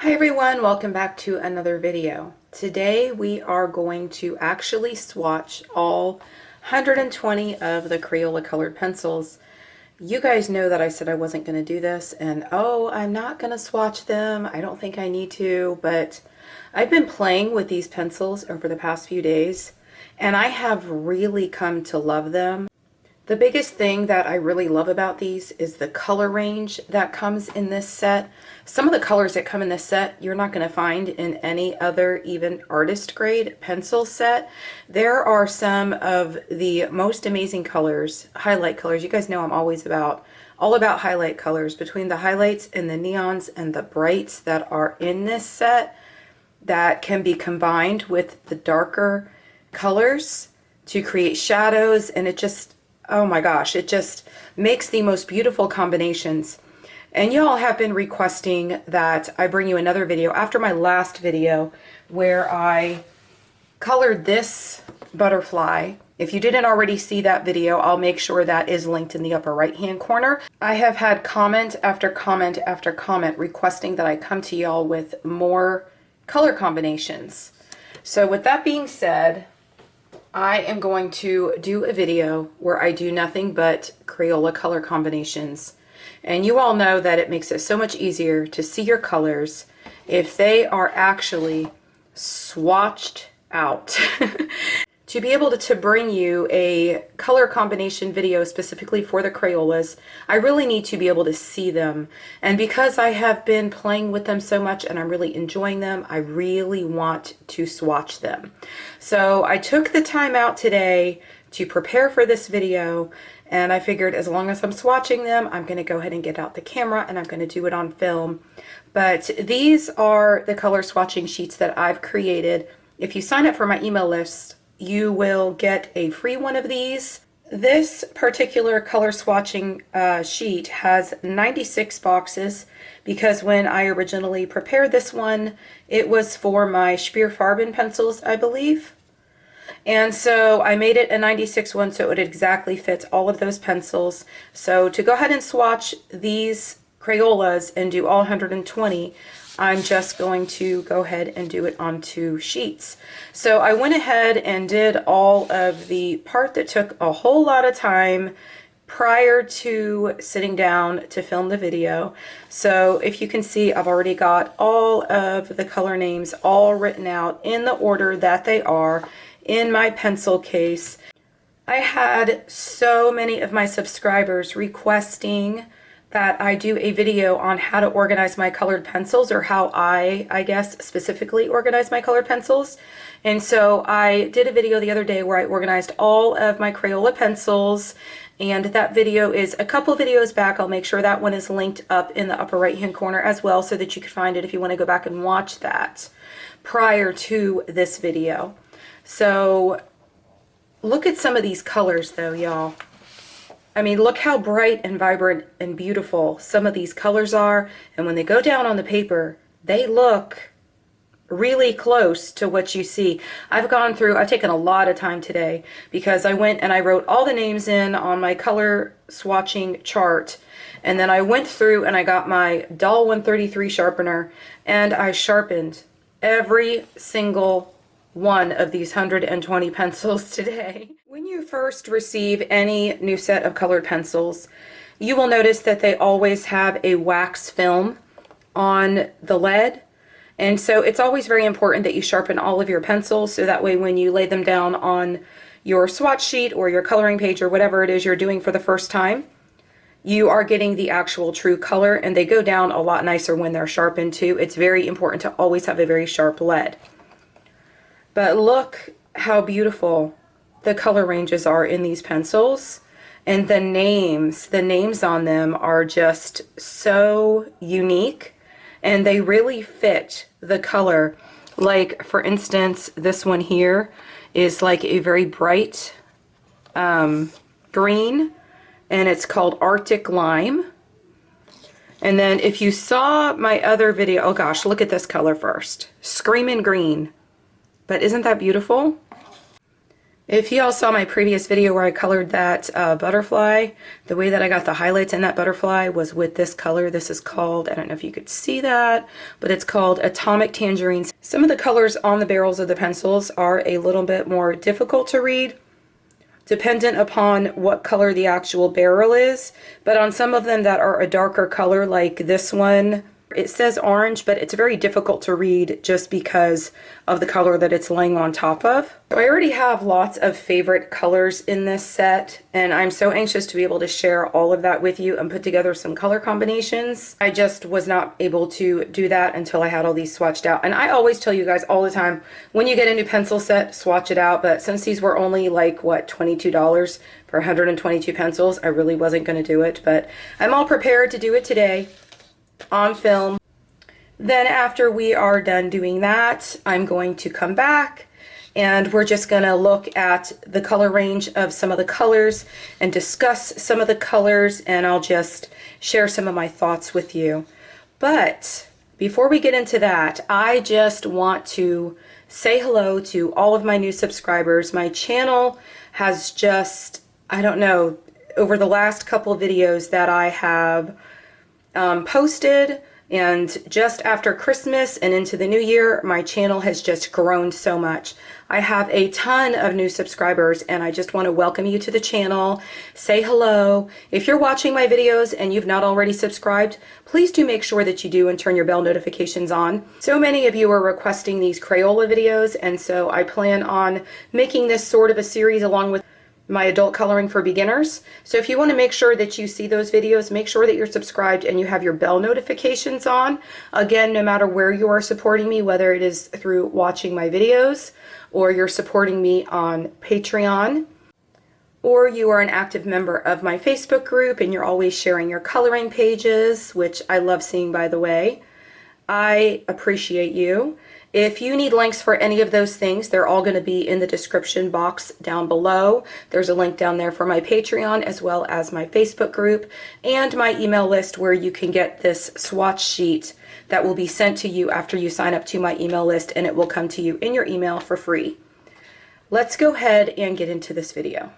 Hi everyone, welcome back to another video. Today we are going to actually swatch all 120 of the Crayola colored pencils. You guys know that I said I wasn't going to do this, and oh, I'm not going to swatch them. I don't think I need to, but I've been playing with these pencils over the past few days, and I have really come to love them. The biggest thing that I really love about these is the color range that comes in this set. Some of the colors that come in this set you're not going to find in any other even artist grade pencil set. There are some of the most amazing colors, highlight colors. You guys know I'm always all about highlight colors. Between the highlights and the neons and the brights that are in this set that can be combined with the darker colors to create shadows, and it just, oh my gosh, it just makes the most beautiful combinations. And y'all have been requesting that I bring you another video after my last video where I colored this butterfly. If you didn't already see that video, I'll make sure that is linked in the upper right hand corner. I have had comment after comment after comment requesting that I come to y'all with more color combinations. So with that being said, I am going to do a video where I do nothing but Crayola color combinations. And you all know that it makes it so much easier to see your colors if they are actually swatched out. To be able to bring you a color combination video specifically for the Crayolas, I really need to be able to see them. And because I have been playing with them so much and I'm really enjoying them, I really want to swatch them. So I took the time out today to prepare for this video, and I figured as long as I'm swatching them, I'm going to go ahead and get out the camera and I'm going to do it on film. But these are the color swatching sheets that I've created. If you sign up for my email list, you will get a free one of these. This particular color swatching sheet has 96 boxes because when I originally prepared this one, it was for my Spearfarben pencils, I believe. And so I made it a 96 one so it exactly fits all of those pencils. So to go ahead and swatch these Crayolas and do all 120, I'm just going to go ahead and do it on 2 sheets. So I went ahead and did all of the part that took a whole lot of time prior to sitting down to film the video. So if you can see, I've already got all of the color names all written out in the order that they are in my pencil case. I had so many of my subscribers requesting that I do a video on how to organize my colored pencils, or how I guess specifically organize my colored pencils. And so I did a video the other day where I organized all of my Crayola pencils, and that video is a couple videos back. I'll make sure that one is linked up in the upper right hand corner as well so that you can find it if you want to go back and watch that prior to this video. So look at some of these colors though, y'all. I mean, look how bright and vibrant and beautiful some of these colors are, and when they go down on the paper, they look really close to what you see. I've taken a lot of time today because I went and I wrote all the names in on my color swatching chart, and then I went through and I got my Dull 133 sharpener and I sharpened every single one of these 120 pencils today. When you first receive any new set of colored pencils, you will notice that they always have a wax film on the lead. And so it's always very important that you sharpen all of your pencils so that way when you lay them down on your swatch sheet or your coloring page or whatever it is you're doing for the first time, you are getting the actual true color, and they go down a lot nicer when they're sharpened too. It's very important to always have a very sharp lead. But look how beautiful the color ranges are in these pencils, and the names on them are just so unique, and they really fit the color. Like for instance, this one here is like a very bright green, and it's called Arctic Lime. And then if you saw my other video, oh gosh, look at this color first, Screamin' Green. But isn't that beautiful? If you all saw my previous video where I colored that butterfly, the way that I got the highlights in that butterfly was with this color. This is called, I don't know if you could see that, but it's called Atomic Tangerines. Some of the colors on the barrels of the pencils are a little bit more difficult to read, dependent upon what color the actual barrel is, but on some of them that are a darker color, like this one, it says orange, but it's very difficult to read just because of the color that it's laying on top of. So I already have lots of favorite colors in this set, and I'm so anxious to be able to share all of that with you and put together some color combinations. I just was not able to do that until I had all these swatched out. And I always tell you guys all the time, when you get a new pencil set, swatch it out. But since these were only like, what, $22 for 122 pencils, I really wasn't going to do it. But I'm all prepared to do it today on film. Then after we are done doing that, I'm going to come back and we're just going to look at the color range of some of the colors and discuss some of the colors, and I'll just share some of my thoughts with you. But before we get into that, I just want to say hello to all of my new subscribers. My channel has just, I don't know, over the last couple of videos that I have posted, and just after Christmas and into the new year, my channel has just grown so much. I have a ton of new subscribers, and I just want to welcome you to the channel, say hello. If you're watching my videos and you've not already subscribed, please do make sure that you do and turn your bell notifications on. So many of you are requesting these Crayola videos, and so I plan on making this sort of a series along with my adult coloring for beginners. So if you want to make sure that you see those videos, make sure that you're subscribed and you have your bell notifications on. Again, no matter where you are supporting me, whether it is through watching my videos, or you're supporting me on Patreon, or you are an active member of my Facebook group and you're always sharing your coloring pages, which I love seeing, by the way, I appreciate you. If you need links for any of those things, they're all going to be in the description box down below. There's a link down there for my Patreon, as well as my Facebook group and my email list, where you can get this swatch sheet that will be sent to you after you sign up to my email list, and it will come to you in your email for free. Let's go ahead and get into this video.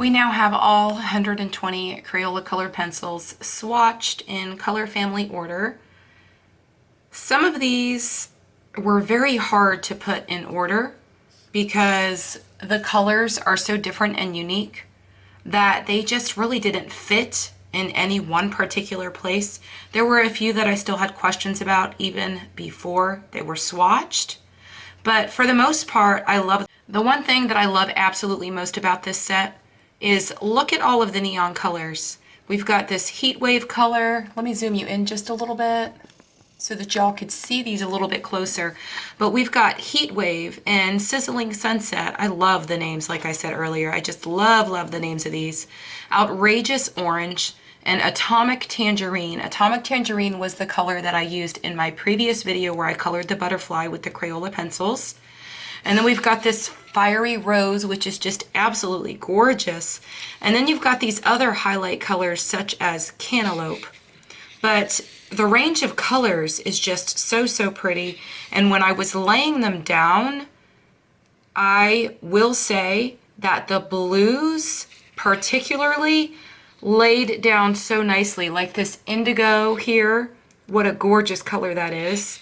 we now have all 120 Crayola colored pencils swatched in color family order. Some of these were very hard to put in order because the colors are so different and unique that they just really didn't fit in any one particular place. There were a few that I still had questions about even before they were swatched. But for the most part, I love them. The one thing that I love absolutely most about this set is look at all of the neon colors. We've got this heat wave color. Let me zoom you in just a little bit so that y'all could see these a little bit closer. But we've got heat wave and sizzling sunset. I love the names, like I said earlier. I just love the names of these. Outrageous orange and atomic tangerine. Atomic tangerine was the color that I used in my previous video where I colored the butterfly with the Crayola pencils. And then we've got this fiery rose, which is just absolutely gorgeous. And then you've got these other highlight colors such as cantaloupe. But the range of colors is just so pretty. And when I was laying them down, I will say that the blues particularly laid down so nicely, like this indigo here. What a gorgeous color that is.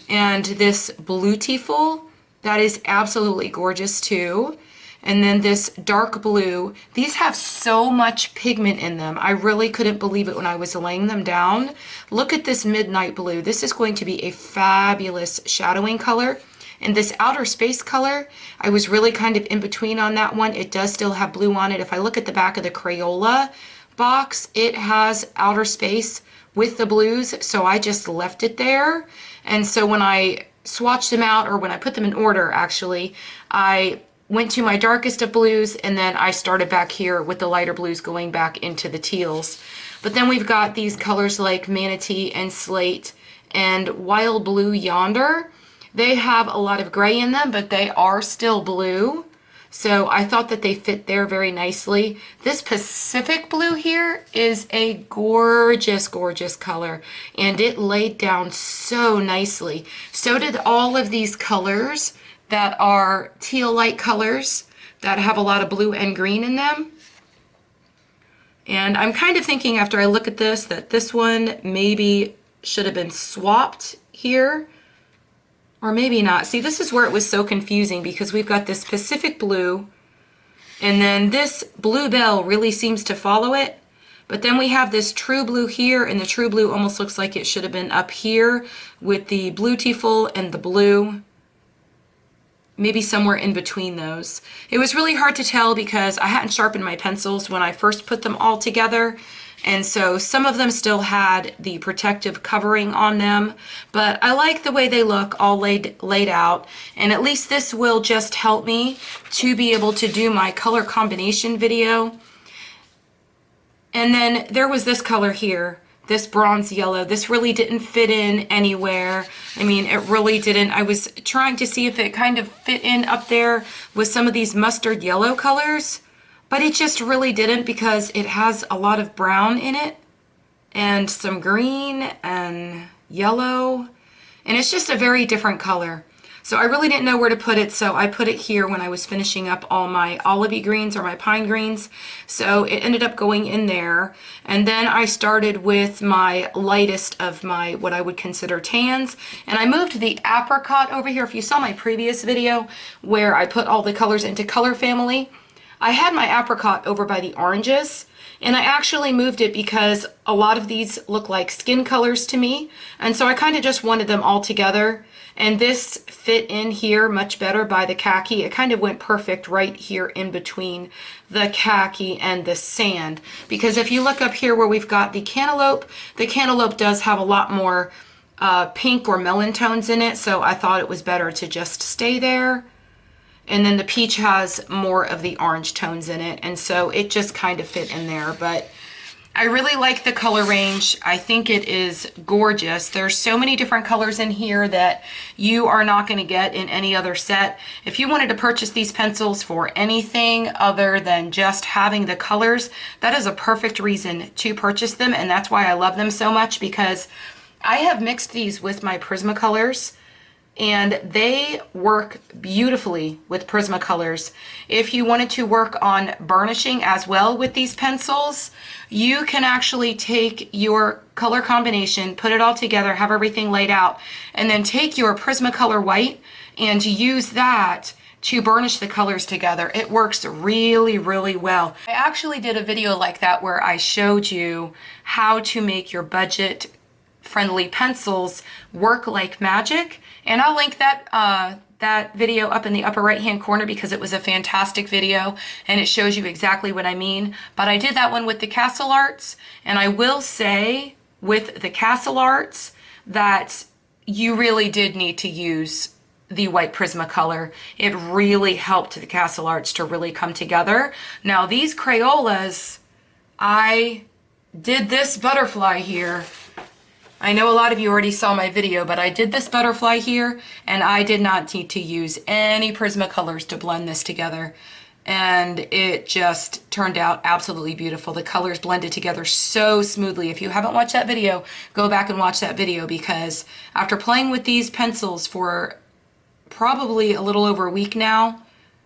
And this Beautiful, that is absolutely gorgeous too. And then this dark blue, these have so much pigment in them. I really couldn't believe it when I was laying them down. Look at this midnight blue. This is going to be a fabulous shadowing color. And this outer space color, I was really kind of in between on that one. It does still have blue on it. If I look at the back of the Crayola box, it has outer space with the blues, so I just left it there. And so when I swatched them out, or when I put them in order actually, I went to my darkest of blues, and then I started back here with the lighter blues going back into the teals. But then we've got these colors like Manatee and Slate and Wild Blue Yonder. They have a lot of gray in them, but they are still blue. So I thought that they fit there very nicely. This Pacific blue here is a gorgeous color, and it laid down so nicely. So did all of these colors that are teal light colors that have a lot of blue and green in them. And I'm kind of thinking after I look at this that this one maybe should have been swapped here, or maybe not. See, this is where it was so confusing because we've got this Pacific blue, and then this Bluebell really seems to follow it. But then we have this true blue here, and the true blue almost looks like it should have been up here with the Beautiful and the blue. Maybe somewhere in between those. It was really hard to tell because I hadn't sharpened my pencils when I first put them all together. And so some of them still had the protective covering on them, but I like the way they look all laid out. And at least this will just help me to be able to do my color combination video. And then there was this color here, this bronze yellow. This really didn't fit in anywhere. I mean, it really didn't. I was trying to see if it kind of fit in up there with some of these mustard yellow colors, but it just really didn't because it has a lot of brown in it and some green and yellow, and it's just a very different color. So I really didn't know where to put it, so I put it here when I was finishing up all my olivey greens or my pine greens. So it ended up going in there. And then I started with my lightest of my, what I would consider tans. And I moved the apricot over here. If you saw my previous video where I put all the colors into color family, I had my apricot over by the oranges. And I actually moved it because a lot of these look like skin colors to me. And so I kind of just wanted them all together. And this fit in here much better by the khaki. It kind of went perfect right here in between the khaki and the sand. Because if you look up here where we've got the cantaloupe does have a lot more pink or melon tones in it. So I thought it was better to just stay there. And then the peach has more of the orange tones in it. And so it just kind of fit in there. But I really like the color range. I think it is gorgeous. There's so many different colors in here that you are not going to get in any other set. If you wanted to purchase these pencils for anything other than just having the colors, that is a perfect reason to purchase them. And that's why I love them so much, because I have mixed these with my Prismacolors and they work beautifully with Prismacolors. If you wanted to work on burnishing as well with these pencils, you can actually take your color combination, put it all together, have everything laid out, and then take your Prismacolor white and use that to burnish the colors together. It works really, really well. I actually did a video like that where I showed you how to make your budget friendly pencils work like magic, and I'll link that video up in the upper right hand corner because it was a fantastic video and it shows you exactly what I mean. But I did that one with the Castle Arts, and I will say with the Castle Arts that you really did need to use the white Prismacolor. It really helped the Castle Arts to really come together. Now these Crayolas, I did this butterfly here. I know a lot of you already saw my video, but I did this butterfly here and I did not need to use any Prismacolors to blend this together. And it just turned out absolutely beautiful. The colors blended together so smoothly. If you haven't watched that video, go back and watch that video, because after playing with these pencils for probably a little over a week now,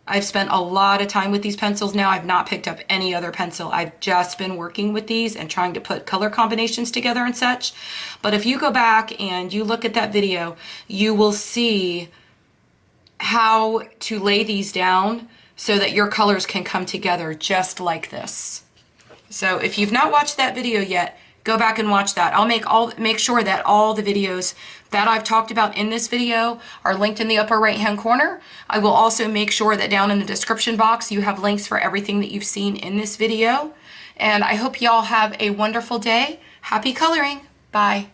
I've spent a lot of time with these pencils now. I've not picked up any other pencil. I've just been working with these and trying to put color combinations together and such. But if you go back and you look at that video, you will see how to lay these down so that your colors can come together just like this. So if you've not watched that video yet, go back and watch that. I'll make sure that all the videos that I've talked about in this video are linked in the upper right hand corner. I will also make sure that down in the description box you have links for everything that you've seen in this video. And I hope y'all have a wonderful day. Happy coloring. Bye.